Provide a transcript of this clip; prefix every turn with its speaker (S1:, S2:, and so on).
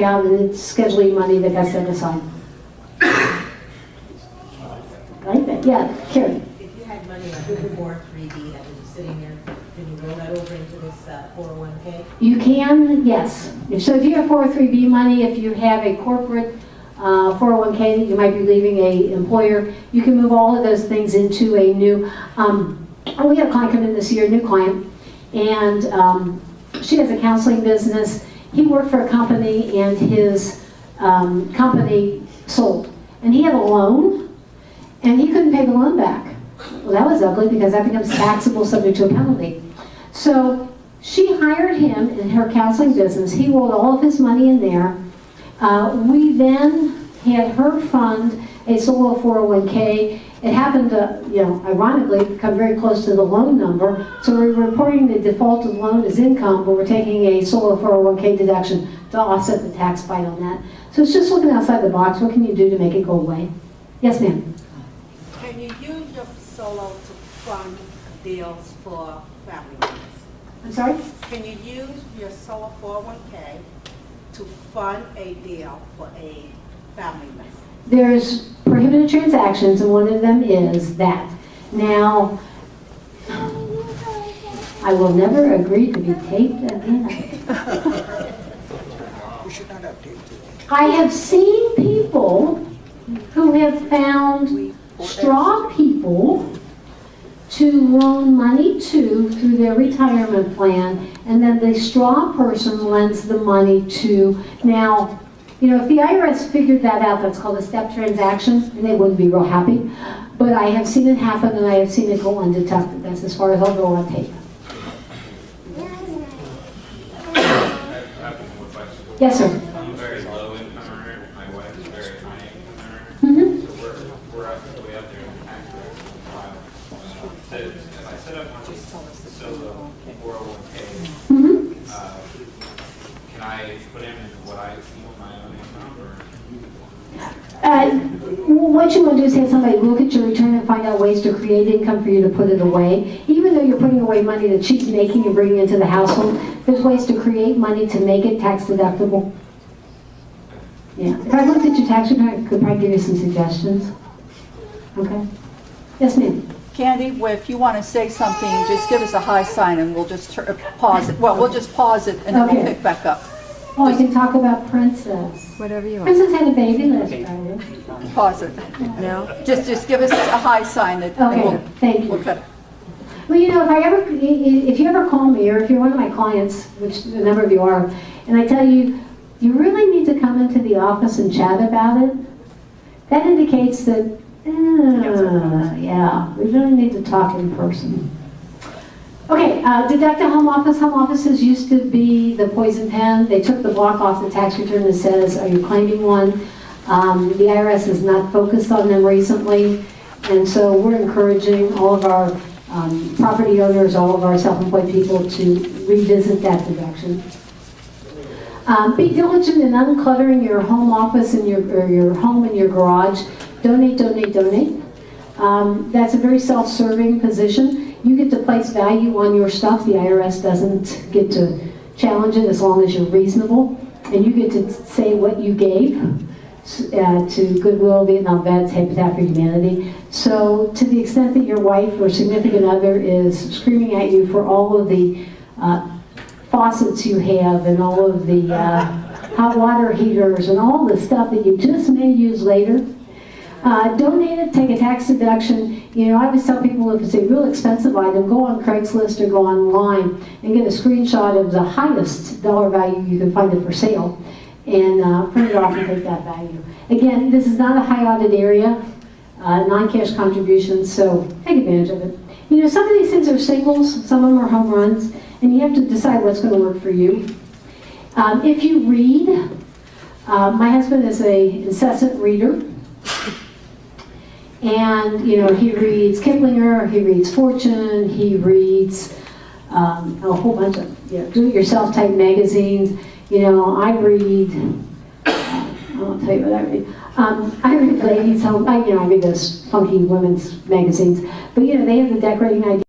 S1: out, and it's scheduling money that got set aside. Like that, yeah, Karen.
S2: If you had money in a 403B that was just sitting there, can you roll that over into this 401k?
S1: You can, yes. So if you have 403B money, if you have a corporate 401k that you might be leaving a employer, you can move all of those things into a new, we had a client come in this year, a new client, and she has a counseling business. He worked for a company, and his company sold. And he had a loan, and he couldn't pay the loan back. Well, that was ugly, because that becomes taxable, subject to a penalty. So she hired him in her counseling business. He rolled all of his money in there. We then had her fund a solo 401k. It happened to, ironically, come very close to the loan number. So we're reporting the defaulted loan as income, but we're taking a solo 401k deduction to offset the tax bite on that. So it's just looking outside the box. What can you do to make it go away? Yes, ma'am.
S3: Can you use your solo to fund deals for family members?
S1: I'm sorry?
S3: Can you use your solo 401k to fund a deal for a family member?
S1: There's prohibited transactions, and one of them is that. Now, I will never agree to be taped again.
S4: We should not update it.
S1: I have seen people who have found straw people to loan money to through their retirement plan, and then the straw person lends the money to. Now, if the IRS figured that out, that's called a step transaction, and they wouldn't be real happy. But I have seen it happen, and I have seen it go undetected. That's as far as I'll go on tape. Yes, sir.
S5: I'm a very low income earner. My wife is a very high income earner. So we're up way up there in the tax bracket. So if I set up my solo 401k, can I put in what I see on my own income, or?
S1: What you want to do is have somebody look at your return and find out ways to create income for you to put it away. Even though you're putting away money that she's making and bringing into the household, there's ways to create money to make it tax deductible. Yeah. If I looked at your tax return, I could probably give you some suggestions. Okay. Yes, ma'am.
S6: Candy, if you want to say something, just give us a high sign and we'll just pause it. Well, we'll just pause it and then we'll pick back up.
S1: Oh, I can talk about Princess.
S7: Whatever you want.
S1: Princess had a baby last Friday.
S6: Pause it.
S7: No?
S6: Just give us a high sign that
S1: Okay, thank you.
S6: we'll cut it.
S1: Well, if you ever call me, or if you're one of my clients, which a number of you are, and I tell you, you really need to come into the office and chat about it, that indicates that, yeah, we really need to talk in person. Okay, deduct a home office. Home offices used to be the poison pen. They took the block off the tax return that says, are you claiming one? The IRS has not focused on them recently, and so we're encouraging all of our property owners, all of our self-employed people to revisit that deduction. Be diligent in uncluttering your home office and your home and your garage. Donate, donate, donate. That's a very self-serving position. You get to place value on your stuff. The IRS doesn't get to challenge it as long as you're reasonable. And you get to say what you gave to Goodwill, Vietnam Vets, Habitat for Humanity. So to the extent that your wife or significant other is screaming at you for all of the faucets you have and all of the hot water heaters and all the stuff that you just may use later, donate it, take a tax deduction. I always tell people if it's a real expensive item, go on Craigslist or go online and get a screenshot of the highest dollar value you can find it for sale and print it off and take that value. Again, this is not a high audit area, non-cash contributions, so take advantage of it. Some of these things are singles, some of them are home runs, and you have to decide what's going to work for you. If you read, my husband is an incessant reader. And, he reads Kiplinger, he reads Fortune, he reads a whole bunch of do-it-yourself type magazines. I read, I won't tell you what I read. I read Ladies Home, I read those funky women's magazines. But, they have the decorating idea.